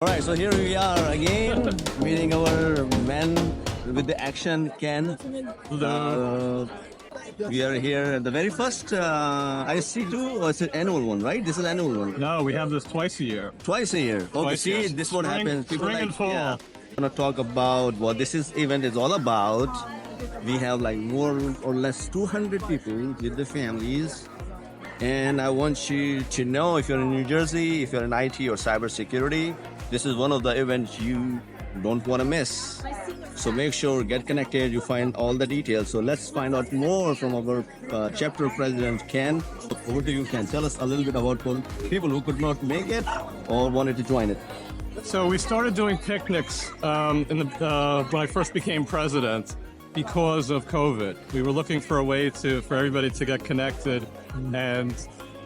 All right, so here we are again, meeting our man with the action, Ken. We are here at the very first ISC2, or is it annual one, right? This is annual one. No, we have this twice a year. Twice a year. Okay, Twice, see, yes. this what happens. People spring and fall. I'm gonna talk about what this event is all about. We have like more or less 200 people with the families. And I want you to know, if you're in New Jersey, if you're in IT or cybersecurity, this is one of the events you don't want to miss. So make sure, get connected, you find all the details. So let's find out more from our chapter president, Ken. Over to you, Ken. Tell us a little bit about people who could not make it or wanted to join it. So we started doing picnics when I first became president because of COVID. We were looking for a way for everybody to get connected, and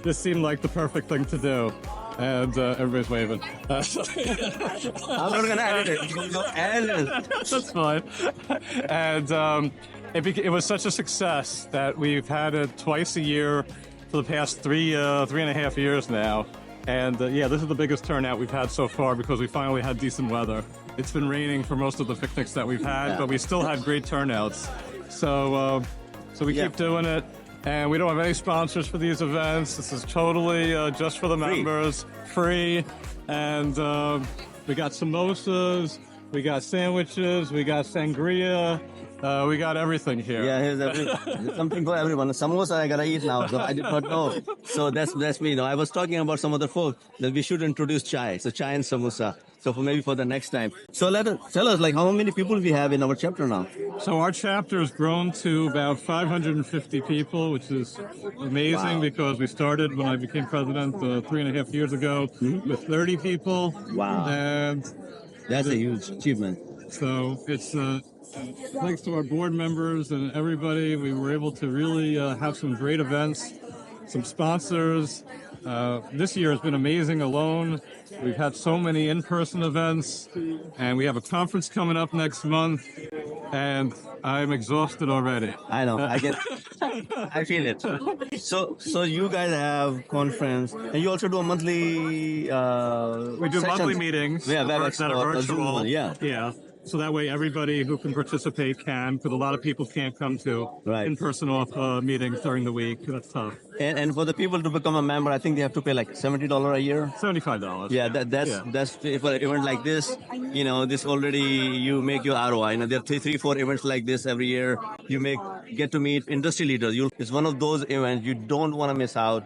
this seemed like the perfect thing to do. And everybody's waving. I'm not going to edit it. You're going to edit it. That's fine. And it was such a success that we've had it twice a year for the past three and a half years now. And yeah, this is the biggest turnout we've had so far because we finally had decent weather. It's been raining for most of the picnics that we've had, but we still had great turnouts. So we keep doing it. And we don't have any sponsors for these events. This is totally just for the members, free. And we got samosas, we got sandwiches, we got sangria, we got everything here. Yeah, here's something for everyone. Samosa I gotta eat now, so I did not know. So that's me. I was talking about some other folk that we should introduce chai. So chai and samosa. So maybe for the next time. So tell us, like, how many people we have in our chapter now? So our chapter has grown to about 550 people, which is amazing because we started when I became president 3.5 years ago with 30 people. Wow. And that's a huge achievement. So it's thanks to our board members and everybody, we were able to really have some great events, some sponsors. This year has been amazing alone. We've had so many in-person events, and we have a conference coming up next month, and I'm exhausted already. I know. I feel it. So you guys have conference, and you also do a monthly. We do monthly meetings. Yeah, that are virtual. Yeah. So that way everybody who can participate can, because a lot of people can't come to in-person meetings during the week. That's tough. And for the people to become a member, I think they have to pay like $70 a year. $75. Yeah, that's for an event like this. This already you make your ROI. There are three, 4 events like this every year. You get to meet industry leaders. It's one of those events you don't want to miss out.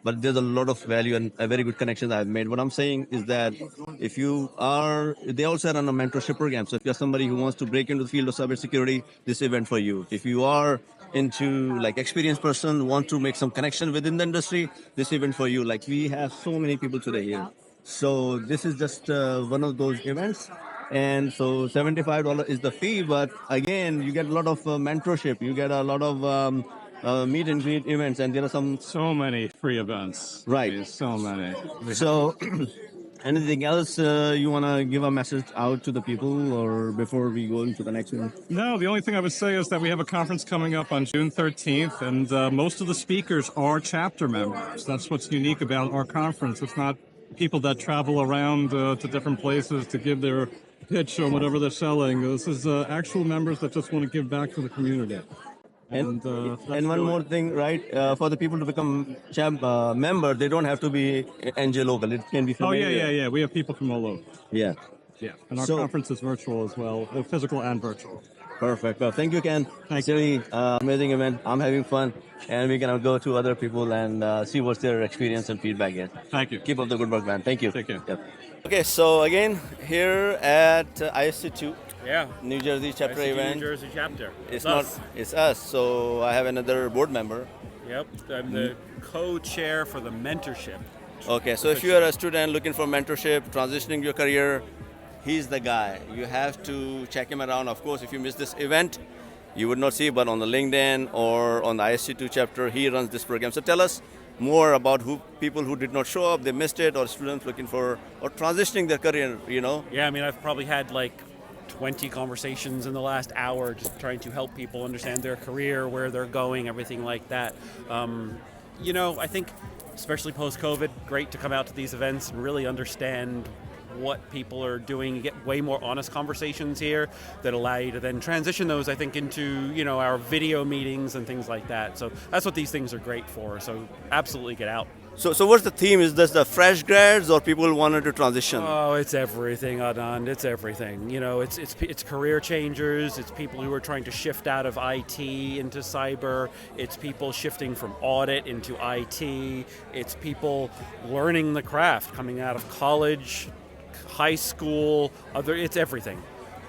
But there's a lot of value and a very good connection that I've made. What I'm saying is that they also run a mentorship program. So if you're somebody who wants to break into the field of cybersecurity, this event for you. If you are into like experienced person, want to make some connection within the industry, this event for you. Like we have so many people today here. So this is just one of those events. And so $75 is the fee. But again, you get a lot of mentorship. You get a lot of meet and greet events, and there are so many free events. Right. So many. So anything else you want to give a message out to the people, or before we go into the next one? No, the only thing I would say is that we have a conference coming up on June 13th, and most of the speakers are chapter members. That's what's unique about our conference. It's not people that travel around to different places to give their pitch or whatever they're selling. This is actual members that just want to give back to the community. And one more thing, right? For the people to become member, they don't have to be NJ local. It can be from anywhere. Yeah. We have people from all over. Yeah. And our conference is virtual as well, physical and virtual. Perfect. Well, thank you, Ken. It's really amazing event. I'm having fun, and we're gonna go to other people and see what's their experience and feedback is. Thank you. Keep up the good work, man. Thank you. Take care. Yep. Okay, so again here at ISC2. New Jersey chapter ISC2 event. New Jersey chapter. It's us. So I have another board member. Yep, I'm the co-chair for the mentorship. Okay, so if you are a student looking for mentorship, transitioning your career, he's the guy. You have to check him around. Of course, if you miss this event, you would not see, but on the LinkedIn or on the ISC2 chapter, he runs this program. So tell us more about people who did not show up, they missed it, or students looking for, or transitioning their career, Yeah, I mean, I've probably had like 20 conversations in the last hour just trying to help people understand their career, where they're going, everything like that. I think especially post-COVID, great to come out to these events and really understand what people are doing. You get way more honest conversations here that allow you to then transition those, I think, into our video meetings and things like that. So that's what these things are great for. So absolutely get out. So what's the theme? Is this the fresh grads or people who wanted to transition? Oh, it's everything, Anand. It's everything. It's career changers. It's people who are trying to shift out of IT into cyber. It's people shifting from audit into IT. It's people learning the craft, coming out of college, high school. It's everything.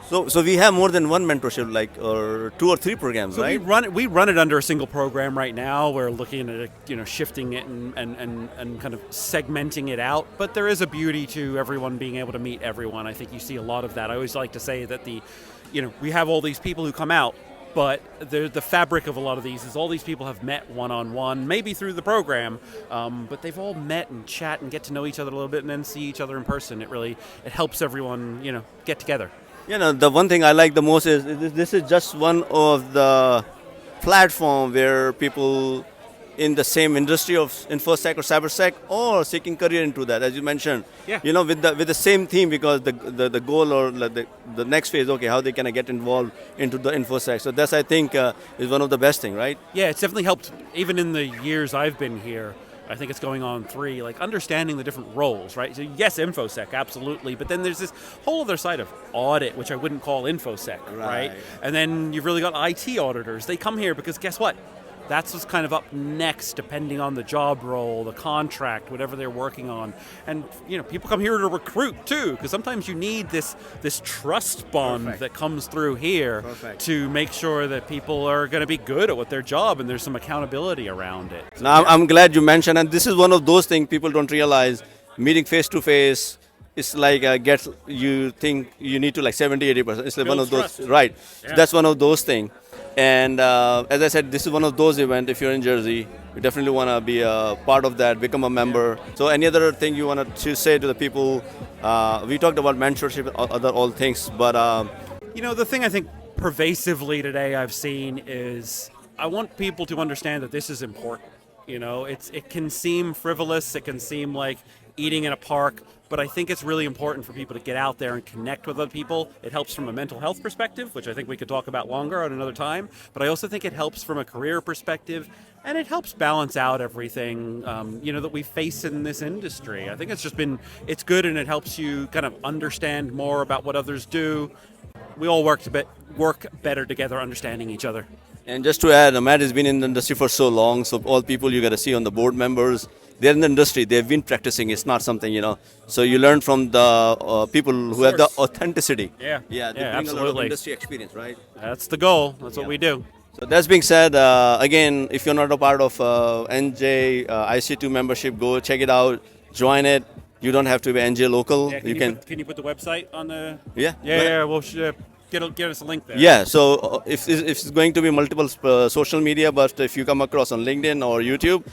So we have more than one mentorship, like or 2 or 3 programs, so right? We run it under a single program right now. We're looking at it, shifting it and kind of segmenting it out. But there is a beauty to everyone being able to meet everyone. I think you see a lot of that. I always like to say that we have all these people who come out, but the fabric of a lot of these is all these people have met one-on-one, maybe through the program, but they've all met and chat and get to know each other a little bit and then see each other in person. It helps everyone, get together. The one thing I like the most is this is just one of the platform where people in the same industry of InfoSec or CyberSec or seeking career into that, as you mentioned. Yeah. With the same theme, because the goal or the next phase, okay, how they can get involved into the InfoSec. So that's, I think, is one of the best thing, right? Yeah, it's definitely helped, even in the years I've been here. I think it's going on 3, like understanding the different roles, right? So yes, InfoSec, absolutely, but then there's this whole other side of audit, which I wouldn't call InfoSec, right? And then you've really got IT auditors. They come here because guess what? That's what's kind of up next, depending on the job role, the contract, whatever they're working on. And people come here to recruit too, because sometimes you need this trust bond that comes through here to make sure that people are going to be good at what their job, and there's some accountability around it. So now, I'm glad you mentioned, and this is one of those things people don't realize. Meeting face to face, it's like you think you need to like 70-80%. It's like one of those, right? Yeah. So that's one of those things. And as I said, this is one of those events. If you're in Jersey, you definitely want to be a part of that, become a member. So any other thing you want to say to the people? We talked about mentorship, all things, but the thing I think pervasively today I've seen is I want people to understand that this is important. It can seem frivolous, it can seem like eating in a park, but I think it's really important for people to get out there and connect with other people. It helps from a mental health perspective, which I think we could talk about longer at another time, but I also think it helps from a career perspective, and it helps balance out everything, that we face in this industry. I think it's good, and it helps you kind of understand more about what others do. We all work better together, understanding each other. And just to add, Matt has been in the industry for so long, so all people you got to see on the board members, they're in the industry, they've been practicing, it's not something, So you learn from the people who have the authenticity. Yeah, they bring absolutely. a lot of industry experience, right? That's the goal, that's what we do. So that being said, again, if you're not a part of NJ ISC2 membership, go check it out, join it. You don't have to be NJ local. Yeah, can you put the website on the... Yeah. We'll get us a link there. Yeah, so if it's going to be multiple social media, but if you come across on LinkedIn or YouTube,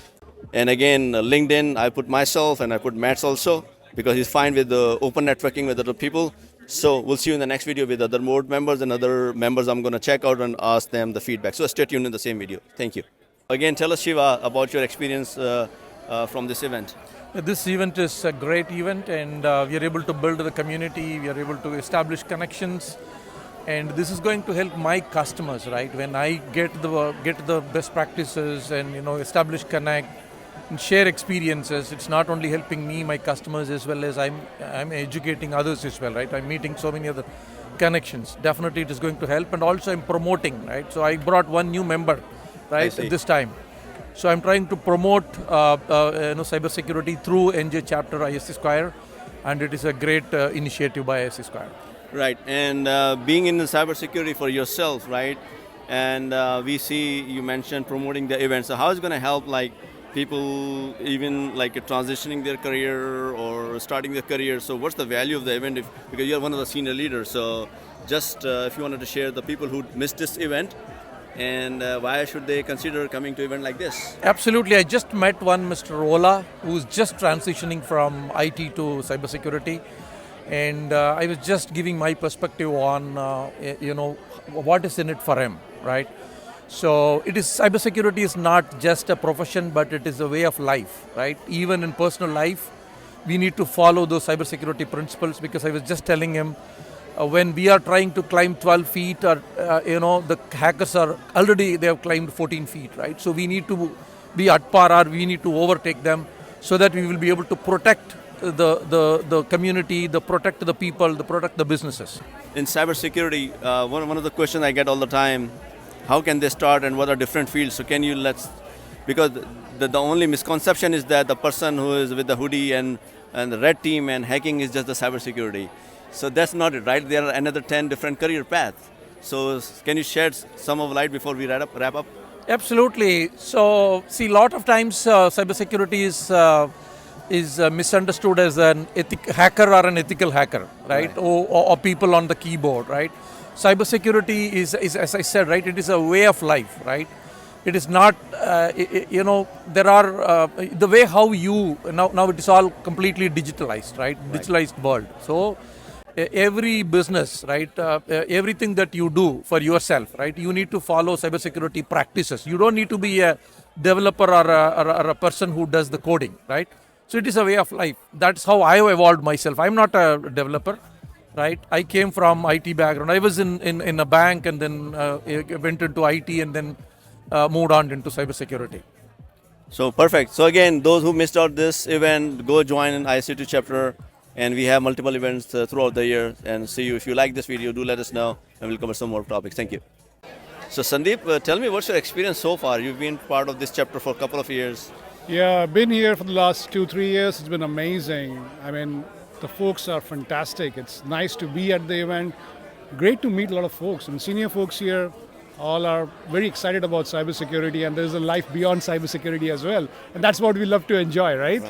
and again, LinkedIn, I put myself and I put Matt's also, because he's fine with the open networking with other people. So we'll see you in the next video with other board members and other members I'm going to check out and ask them the feedback. So stay tuned in the same video. Thank you. Again, tell us, Shiva, about your experience from this event. This event is a great event, and we are able to build the community, we are able to establish connections, and this is going to help my customers, right? When I get the best practices and establish connect and share experiences, it's not only helping me, my customers, as well as I'm educating others as well, right? I'm meeting so many other connections. Definitely it is going to help, and also I'm promoting, right? So I brought one new member, right, at this time. So I'm trying to promote cybersecurity through NJ chapter ISC2, and it is a great initiative by ISC2. Right, and being in the cybersecurity for yourself, right? And we see you mentioned promoting the event. So how is it going to help people even transitioning their career or starting their career? So what's the value of the event? Because you're one of the senior leaders. So just if you wanted to share the people who missed this event, and why should they consider coming to an event like this? Absolutely. I just met one Mr. Ola, who's just transitioning from IT to cybersecurity. And I was just giving my perspective on, what is in it for him, right? So cybersecurity is not just a profession, but it is a way of life, right? Even in personal life, we need to follow those cybersecurity principles, because I was just telling him, when we are trying to climb 12 feet, or the hackers are already, they have climbed 14 feet, right? So we need to be at par, or we need to overtake them, so that we will be able to protect the community, protect the people, protect the businesses. In cybersecurity, one of the questions I get all the time, how can they start and what are different fields? So can you because the only misconception is that the person who is with the hoodie and the red team and hacking is just the cybersecurity. So that's not it, right? There are another 10 different career paths. So can you shed some of light before we wrap up? Absolutely. So see, a lot of times cybersecurity is misunderstood as an hacker or an ethical hacker, right? Or people on the keyboard, right? Cybersecurity is, as I said, right, it is a way of life, right? It is not, there are, the way how you, now it is all completely digitalized, right? Digitalized world. So every business, right, everything that you do for yourself, right, you need to follow cybersecurity practices. You don't need to be a developer or a person who does the coding, right? So it is a way of life. That's how I have evolved myself. I'm not a developer, right? I came from IT background. I was in a bank, and then went into IT, and then moved on into cybersecurity. So perfect. So again, those who missed out this event, go join an ISC2 chapter, and we have multiple events throughout the year. And see you. If you like this video, do let us know, and we'll cover some more topics. Thank you. So Sandeep, tell me, what's your experience so far? You've been part of this chapter for a couple of years. Yeah, I've been here for the last 2-3 years. It's been amazing. I mean, the folks are fantastic. It's nice to be at the event. Great to meet a lot of folks. And senior folks here all are very excited about cybersecurity, and there's a life beyond cybersecurity as well. And that's what we love to enjoy, right?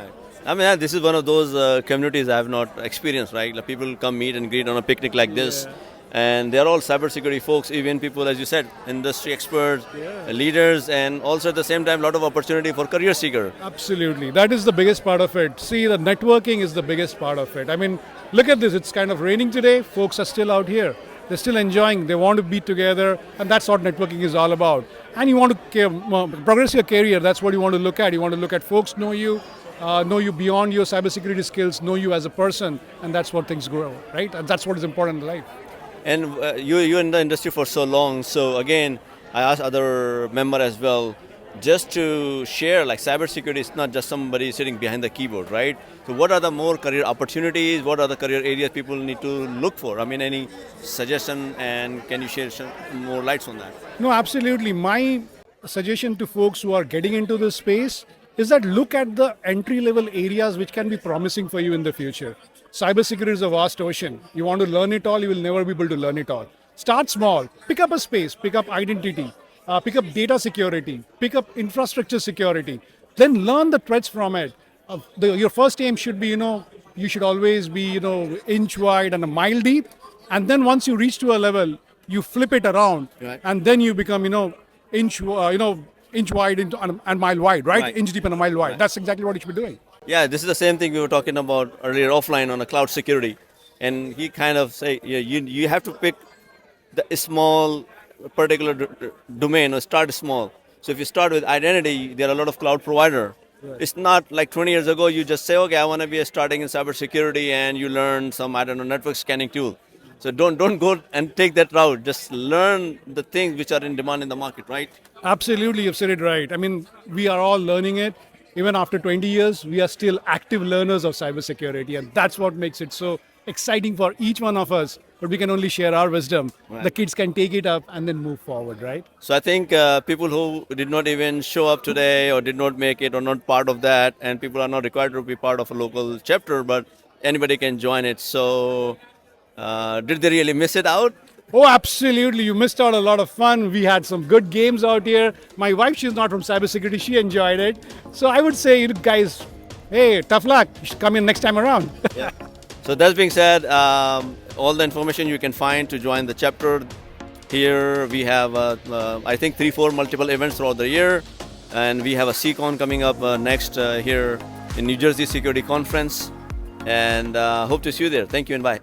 I mean, this is one of those communities I have not experienced, right? Like people come meet and greet on a picnic like this. And they're all cybersecurity folks, even people, as you said, industry experts, leaders, and also at the same time, a lot of opportunity for career seeker. Absolutely. That is the biggest part of it. See, the networking is the biggest part of it. I mean, look at this. It's kind of raining today. Folks are still out here. They're still enjoying. They want to be together. And that's what networking is all about. And you want to progress your career. That's what you want to look at. You want to look at folks know you beyond your cybersecurity skills, know you as a person. And that's what things grow, right? And that's what is important in life. And you're in the industry for so long. So again, I asked other members as well, just to share, like cybersecurity is not just somebody sitting behind the keyboard, right? So what are the more career opportunities? What are the career areas people need to look for? I mean, any suggestion, and can you share some more lights on that? No, absolutely. My suggestion to folks who are getting into this space is that look at the entry-level areas which can be promising for you in the future. Cybersecurity is a vast ocean. You want to learn it all, you will never be able to learn it all. Start small. Pick up a space, pick up identity, pick up data security, pick up infrastructure security. Then learn the threats from it. Your first aim should be, you should always be, inch wide and a mile deep. And then once you reach to a level, you flip it around, and then you become, inch wide and mile wide, right? Inch deep and a mile wide. That's exactly what you should be doing. Yeah, this is the same thing we were talking about earlier offline on a cloud security. And he kind of say, you have to pick the small particular domain or start small. So if you start with identity, there are a lot of cloud provider. It's not like 20 years ago, you just say, okay, I want to be starting in cybersecurity, and you learn some, network scanning tool. So don't go and take that route. Just learn the things which are in demand in the market, right? Absolutely, you've said it right. I mean, we are all learning it. Even after 20 years, we are still active learners of cybersecurity, and that's what makes it so exciting for each one of us. But we can only share our wisdom. The kids can take it up and then move forward, right? So I think people who did not even show up today or did not make it or not part of that, and people are not required to be part of a local chapter, but anybody can join it. So did they really miss it out? Oh, absolutely. You missed out a lot of fun. We had some good games out here. My wife, she's not from cybersecurity. She enjoyed it. So I would say, guys, hey, tough luck. You should come in next time around. Yeah. So that being said, all the information you can find to join the chapter. Here we have, I think, 3-4 multiple events throughout the year. And we have a CCon coming up next here in New Jersey Security Conference. And hope to see you there. Thank you and bye.